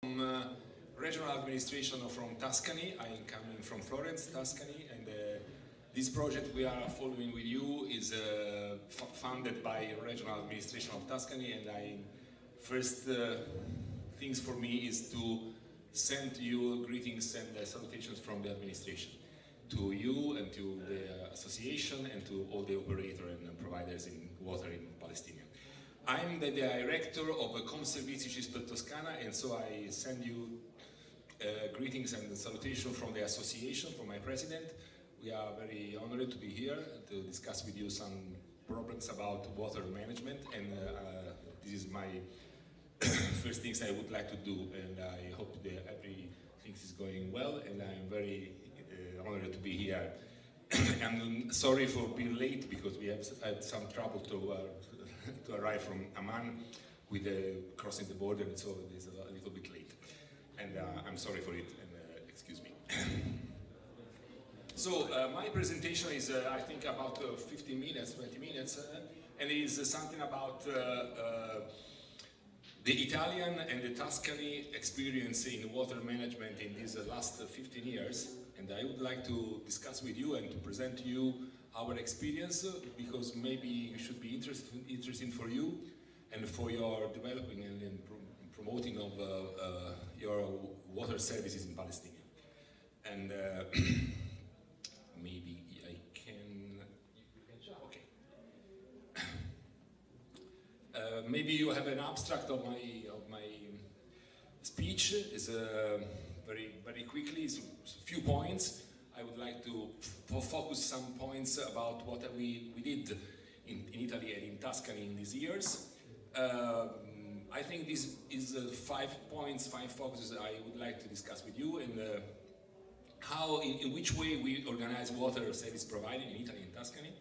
Regional administration from Tuscany. I am coming from Florence, Tuscany, and this project we are following with you is funded by Regional Administration of Tuscany, and first things for me is to send you greetings and salutations from the administration to you and to the association and to all the operators and providers in water in Palestine. I'm the director of Conservitrici per Toscana, and so I send you greetings and salutations from the association, from my president. We are very honored to be here to discuss with you some problems about water management, and this is my first things I would like to do, and I hope that everything is going well, and I'm very honored to be here. I'm sorry for being late because we have had some trouble to arrive from Amman with crossing the border, and so it is a little bit late. And I'm sorry for it, and excuse me. So my presentation is, I think, about 15 minutes, 20 minutes, and it is something about the Italian and the Tuscany experience in water management in these last 15 years. And I would like to discuss with you and to present to you our experience, because maybe it should be interesting for you and for your developing and promoting of your water services in Palestine. And maybe I can, okay. Maybe you have an abstract of my speech. Is very quickly, it's a few points. I would like to focus some points about what we did in Italy and in Tuscany in these years. I think this is 5 points, 5 focuses I would like to discuss with you, and how, in which way we organize water service providing in Italy and Tuscany.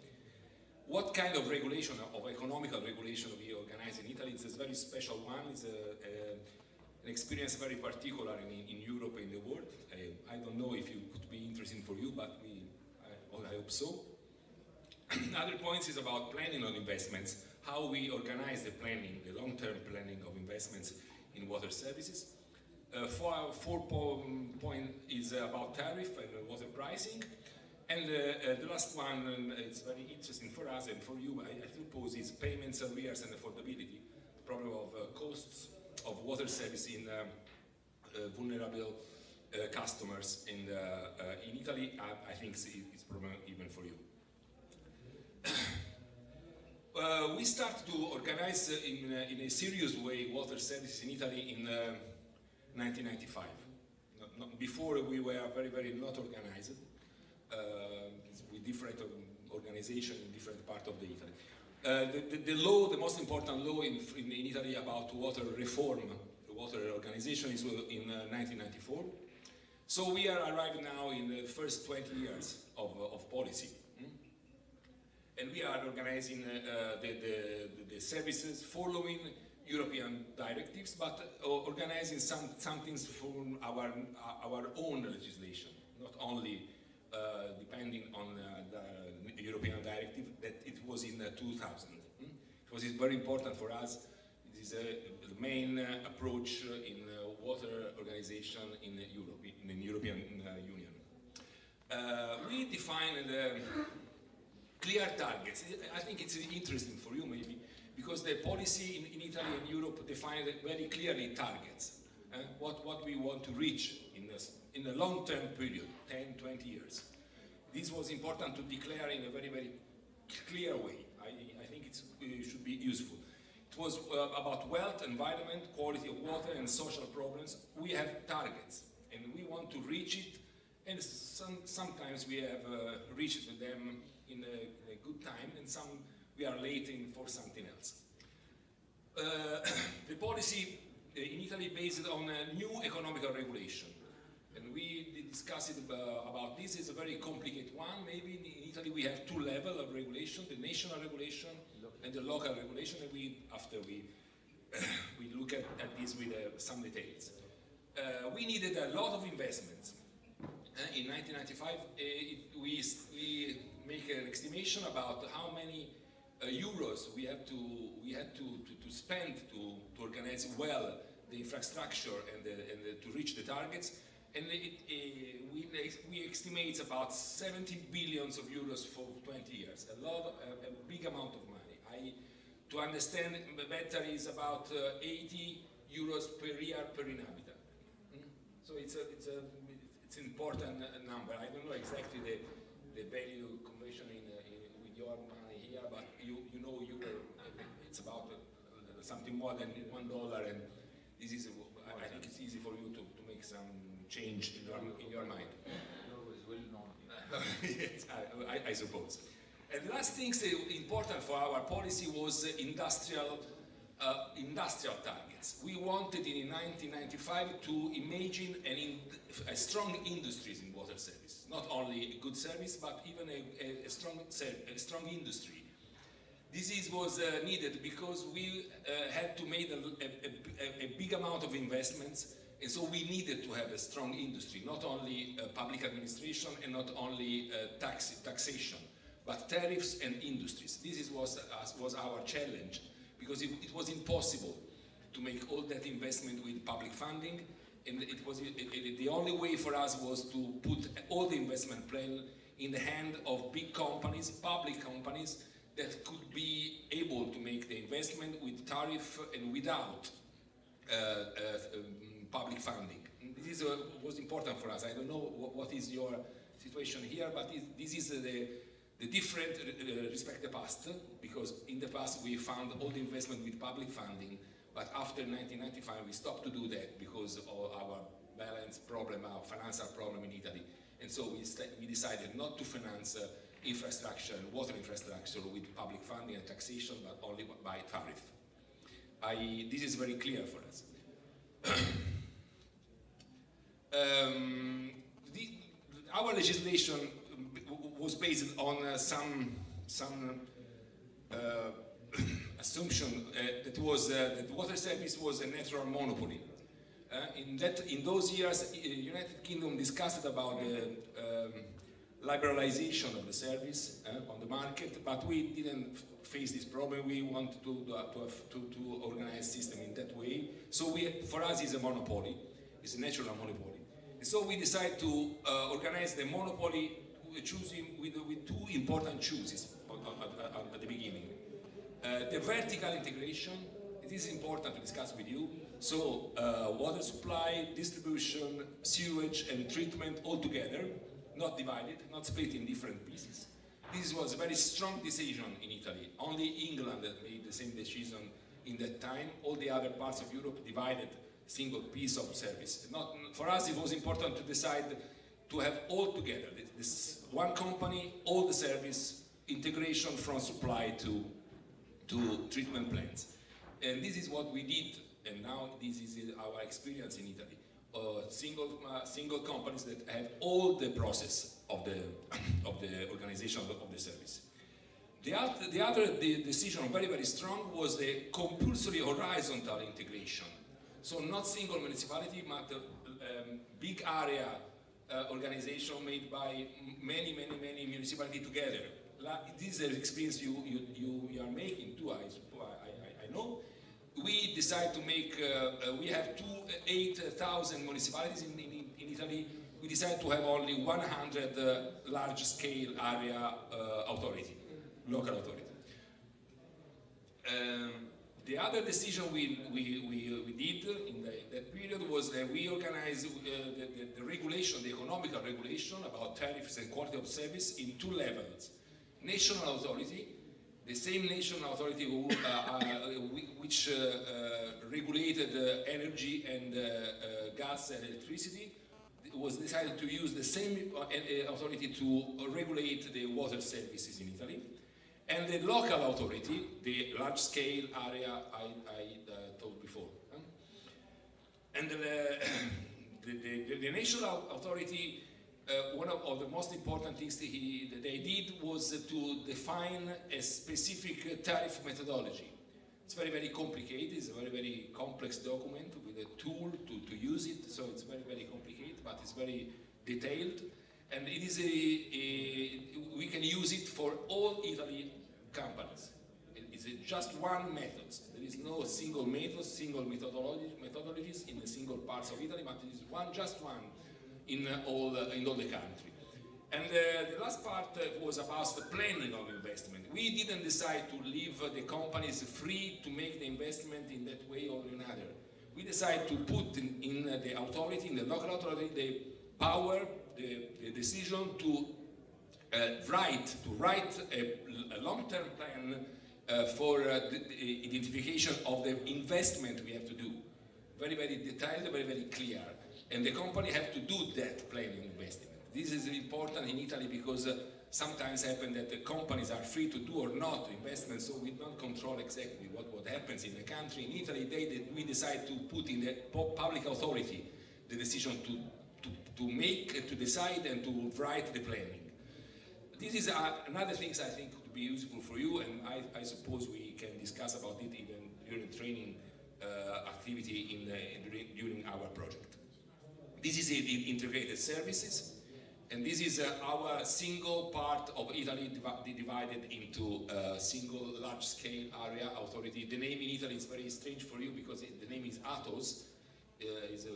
What kind of regulation, of economical regulation we organize in Italy? It's a very special one. It's an experience very particular in Europe and in the world. I don't know if it could be interesting for you, but I hope so. Other points is about planning on investments, how we organize the planning, the long-term planning of investments in water services. 4 point is about tariff and water pricing. And the last one, it's very interesting for us and for you, I suppose, is payments, arrears and affordability, problem of costs of water service in vulnerable customers in Italy. I think it's a problem even for you. We started to organize in a serious way water services in Italy in 1995. Before we were very not organized with different organizations in different parts of the Italy. The law, the most important law in Italy about water reform, the water organization, is in 1994. So we are arriving now in the first 20 years of policy. And we are organizing the services following European directives, but organizing some things from our own legislation, not only depending on the European directive that it was in 2000. It was very important for us. It is the main approach in water organization in Europe, in the European Union. We defined clear targets. I think it's interesting for you maybe, because the policy in Italy and Europe defined very clearly targets, what we want to reach in the long-term period, 10, 20 years. This was important to declare in a very clear way. I think it should be useful. It was about wealth, environment, quality of water, and social problems. We have targets, and we want to reach it, and sometimes we have reached them in a good time, and some we are late for something else. The policy in Italy based on a new economical regulation, and we discussed about this. Is a very complicated one. Maybe in Italy we have 2 levels of regulation: the national regulation and the local regulation. And after we look at this with some details. We needed a lot of investments. In 1995, we make an estimation about how many euros we had to spend to organize well the infrastructure and reach the targets. And we estimate about 70 billions of euros for 20 years, a big amount of money. To understand better, is about 80 euros per year per inhabitant. So it's an important number. I don't know exactly the value conversion with your money here, but you know it's about something more than $1, and this is I think it's easy for you to make some change in your mind. Yes, I suppose. And the last thing important for our policy was industrial targets. We wanted in 1995 to imagine a strong industries in water service, not only a good service, but even a strong industry. This was needed because we had to make a big amount of investments, and so we needed to have a strong industry, not only public administration and not only taxation, but tariffs and industries. This was our challenge, because it was impossible to make all that investment with public funding, and the only way for us was to put all the investment plan in the hand of big companies, public companies, that could be able to make the investment with tariff and without public funding. This was important for us. I don't know what is your situation here, but this is the different respect the past, because in the past we found all the investment with public funding, but after 1995 we stopped to do that because of our balance problem, our financial problem in Italy, and so we decided not to finance infrastructure, water infrastructure with public funding and taxation, but only by tariff. This is very clear for us. Our legislation was based on some assumption that water service was a natural monopoly. In those years, United Kingdom discussed about the liberalization of the service on the market, but we didn't face this problem. We wanted to organize system in that way. So for us, it's a monopoly. It's a natural monopoly. And so we decided to organize the monopoly, choosing with two important choices at the beginning. The vertical integration. It is important to discuss with you. So water supply, distribution, sewage, and treatment all together, not divided, not split in different pieces. This was a very strong decision in Italy. Only England made the same decision in that time. All the other parts of Europe divided single piece of service. For us, it was important to decide to have all together. This one company, all the service, integration from supply to treatment plants. And this is what we did, and now this is our experience in Italy. Single companies that have all the process of the organization of the service. The other decision, very, very strong, was the compulsory horizontal integration. So not single municipality, but big area organization made by many municipalities together. This is an experience you are making too, I know. We decided to make, we have 8,000 municipalities in Italy. We decided to have only 100 large-scale area authority, local authority. The other decision we did in that period was that we organized the regulation, the economical regulation about tariffs and quality of service in two levels. National authority, the same national authority which regulated energy and gas and electricity. It was decided to use the same authority to regulate the water services in Italy. And the local authority, the large-scale area I told before. And the national authority, one of the most important things they did was to define a specific tariff methodology. It's very, very complicated. It's a very, very complex document with a tool to use it. So it's very, very complicated, but it's very detailed. And it is we can use it for all Italy companies. It's It's just one method. There is no single method, single methodologies in the single parts of Italy, but it is just one in all the country. And the last part was about the planning of investment. We didn't decide to leave the companies free to make the investment in that way or another. We decided to put in the authority, in the local authority, the power, the decision to write a long-term plan for the identification of the investment we have to do. Very, very detailed, very, very clear. And the company have to do that planning investment. This is important in Italy because sometimes happen that the companies are free to do or not investments, so we don't control exactly what happens in the country. In Italy, we decide to put in the public authority the decision to make, to decide, and to write the planning. This is another thing I think could be useful for you, and I suppose we can discuss about it even during training activity during our project. This is the integrated services, and this is our single part of Italy divided into a single large-scale area authority. The name in Italy is very strange for you because the name is Atos, is an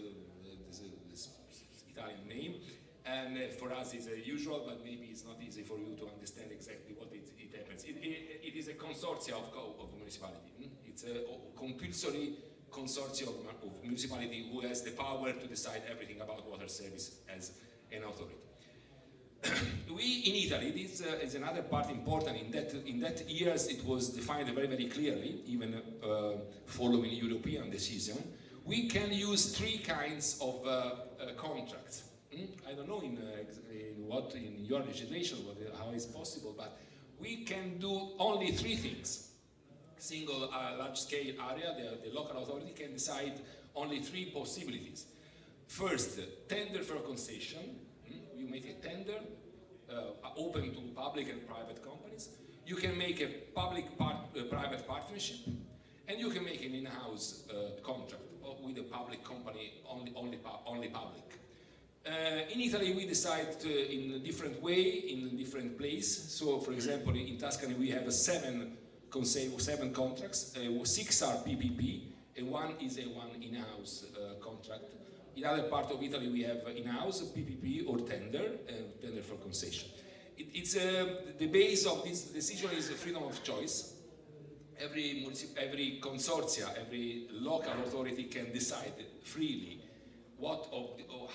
Italian name. And for us it's usual, but maybe it's not easy for you to understand exactly what it happens. It is a consortium of municipality. It's a compulsory consortium of municipality who has the power to decide everything about water service as an authority. We in Italy, this is another part important. In that years it was defined very, very clearly, even following European decision. We can use three kinds of contracts. I don't know in your legislation how it's possible, but we can do only three things. Single large-scale area, the local authority can decide only three possibilities. First, tender for concession. You make a tender open to public and private companies. You can make a public-private partnership, and you can make an in-house contract with a public company, only public. In Italy, we decide in a different way, in a different place. So, for example, in Tuscany, we have seven contracts. 6 are PPP, and one is a in-house contract. In other part of Italy, we have in-house, PPP, or tender for concession. It's the base of this decision is freedom of choice. Every consortia, every local authority can decide freely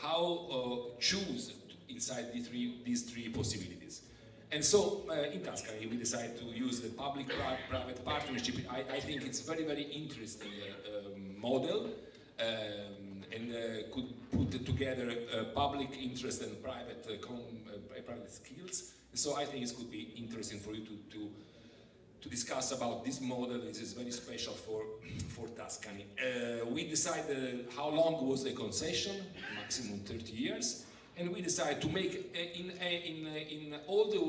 how choose inside these three possibilities. And so in Tuscany we decided to use the public-private partnership. I think it's very, very interesting model and could put together public interest and private skills. So I think it could be interesting for you to discuss about this model. This is very special for Tuscany. We decided how long was the concession, maximum 30 years, and we decided to make in all the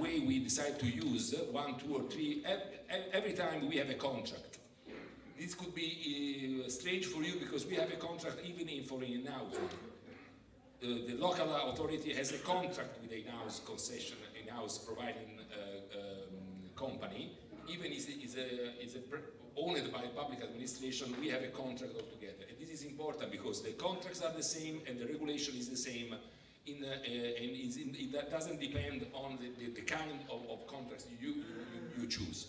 way we decide to use 1, 2, or 3 every time we have a contract. This could be strange for you because we have a contract even for an in-house. The local authority has a contract with the in-house concession, in-house providing company. Even is owned by public administration, we have a contract altogether. And this is important because the contracts are the same and the regulation is the same. That doesn't depend on the kind of contracts you choose.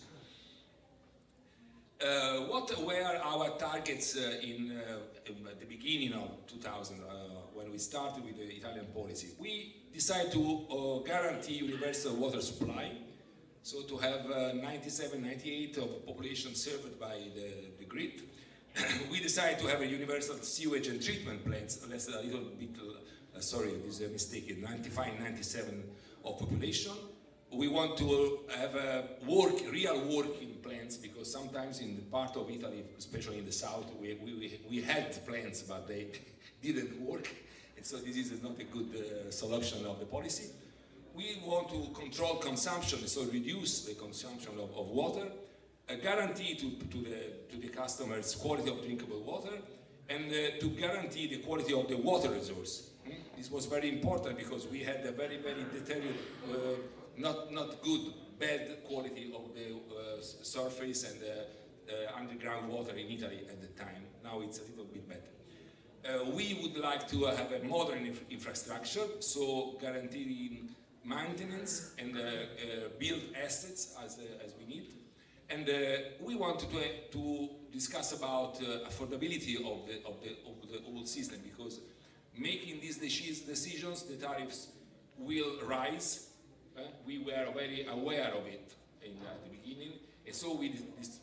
What were our targets at the beginning of 2000 when we started with the Italian policy? We decided to guarantee universal water supply, so to have 97-98% of population served by the grid. We decided to have a universal sewage and treatment plants. Let's a little bit, sorry, this is a mistake, 95-97% of population. We want to have real working plants, because sometimes in the part of Italy, especially in the south, we had plants, but they didn't work. And so this is not a good solution of the policy. We want to control consumption, so reduce the consumption of water, guarantee to the customers quality of drinkable water, and to guarantee the quality of the water resource. This was very important because we had a very, very deteriorated, not good bad quality of the surface and underground water in Italy at the time. Now it's a little bit better. We would like to have a modern infrastructure, so guaranteeing maintenance and build assets as we need. And we wanted to discuss about affordability of the whole system, because making these decisions, the tariffs will rise. We were very aware of it at the beginning, and so we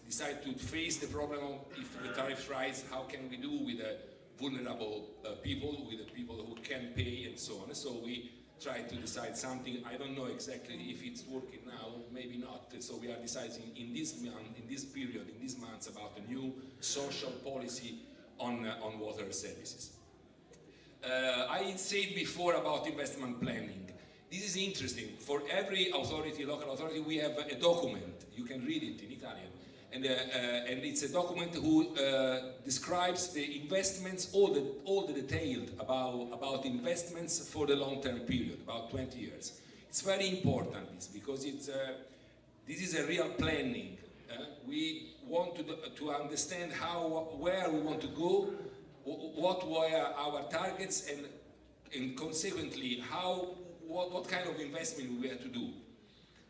decided to face the problem of if the tariffs rise, how can we do with the vulnerable people, with the people who can pay and so on. So we tried to decide something. I don't know exactly if it's working now, maybe not. So we are deciding in this period, in these months, about a new social policy on water services. I said before about investment planning. This is interesting. For every authority, local authority, we have a document. You can read it in Italian. And it's a document who describes the investments, all the detailed about investments for the long-term period, about 20 years. It's very important, this, because this is a real planning. We want to understand where we want to go, what were our targets, and consequently what kind of investment we have to do.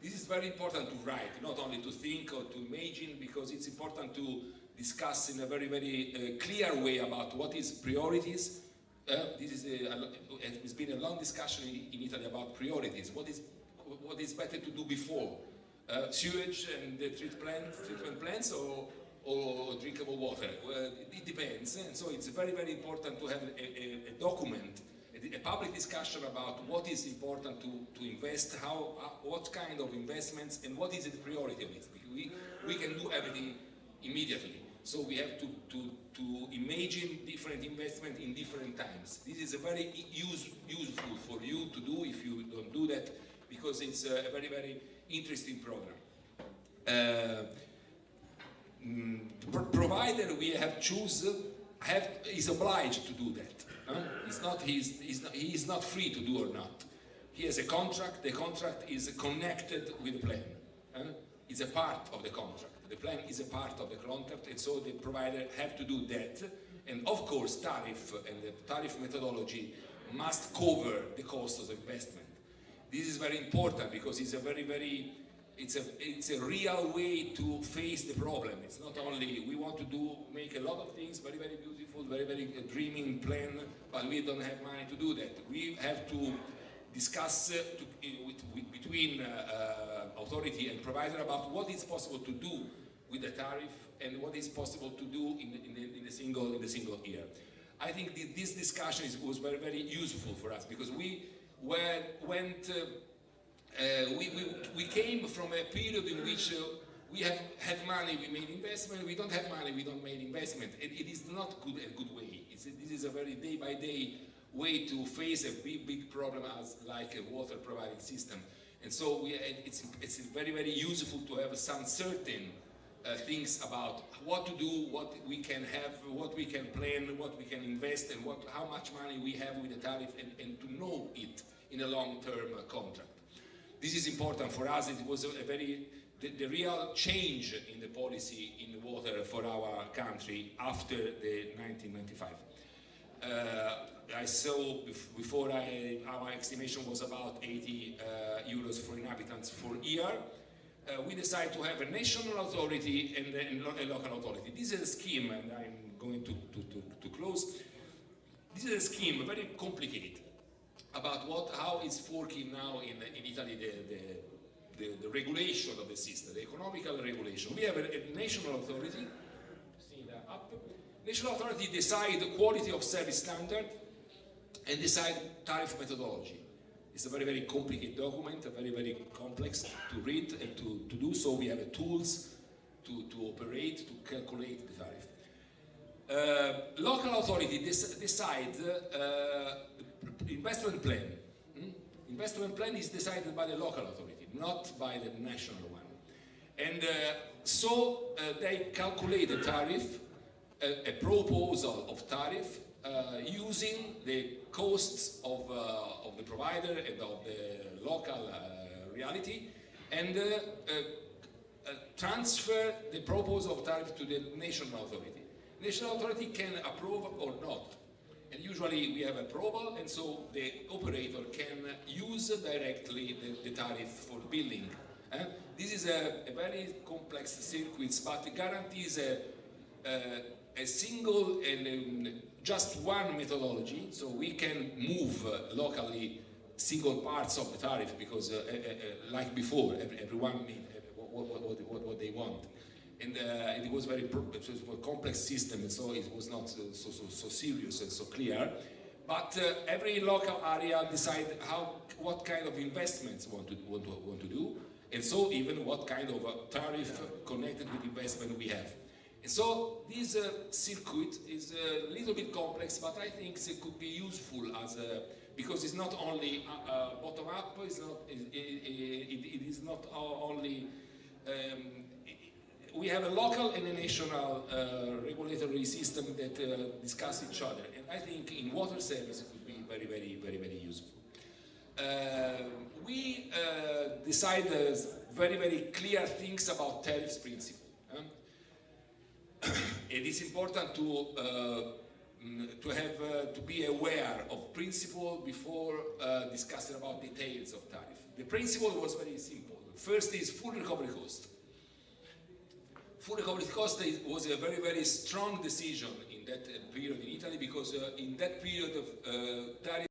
This is very important to write, not only to think or to imagine, because it's important to discuss in a very, very clear way about what is priorities. It's been a long discussion in Italy about priorities. What is better to do before? Sewage and the treatment plants or drinkable water? Well, it depends. And so it's very, very important to have a document, a public discussion about what is important to invest, what kind of investments, and what is the priority of it. We can do everything immediately, so we have to imagine different investment in different times. This is a very useful for you to do if you don't do that, because it's a very, very interesting program. The provider we have chosen is obliged to do that. He is not free to do or not. He has a contract. The contract is connected with the plan. It's a part of the contract. The plan is a part of the contract, and so the provider have to do that. And of course, tariff and the tariff methodology must cover the cost of investment. This is very important because it's a very, very it's a real way to face the problem. It's not only we want to make a lot of things very, very beautiful, very, very dreaming plan, but we don't have money to do that. We have to discuss between authority and provider about what is possible to do with the tariff and what is possible to do in a single year. I think this discussion was very, very useful for us because we came from a period in which we have had money, we made investment. We don't have money, we don't make investment. It is not a good way. This is a very day-by-day way to face a big problem as like a water providing system. And so it's very, very useful to have some certain things about what to do, what we can have, what we can plan, what we can invest, and how much money we have with the tariff, and to know it in a long-term contract. This is important for us. It was the real change in the policy in water for our country after the 1995. I saw before our estimation was about 80 euros for inhabitants for year. We decided to have a national authority and a local authority. This is a scheme, and I'm going to close. This is a scheme, very complicated, about how it's working now in Italy, the regulation of the system, the economical regulation. We have a national authority. See that up. National authority decide the quality of service standard and decide tariff methodology. It's a very, very complicated document, very, very complex to read and to do. So we have tools to operate, to calculate the tariff. Local authority decide investment plan. Investment plan is decided by the local authority, not by the national one. And so they calculate the tariff, a proposal of tariff, using the costs of the provider and of the local reality, and transfer the proposal of tariff to the national authority. National authority can approve or not. And usually we have approval, and so the operator can use directly the tariff for billing. This is a very complex circuit, but it guarantees a single and just one methodology, so we can move locally single parts of the tariff, because like before, everyone made what they want. And it was very a complex system, and so it was not so serious and so clear. But every local area decide what kind of investments want to do, and so even what kind of tariff connected with investment we have. And so this circuit is a little bit complex, but I think it could be useful as because it's not only bottom up. It is not only. We have a local and a national regulatory system that discuss each other, and I think in water service it would be very useful. We decide very clear things about tariffs principle. It is important to be aware of principle before discussing about details of tariff. The principle was very simple. First is full recovery cost. Full recovery cost was a very strong decision in that period in Italy, because in that period of tariff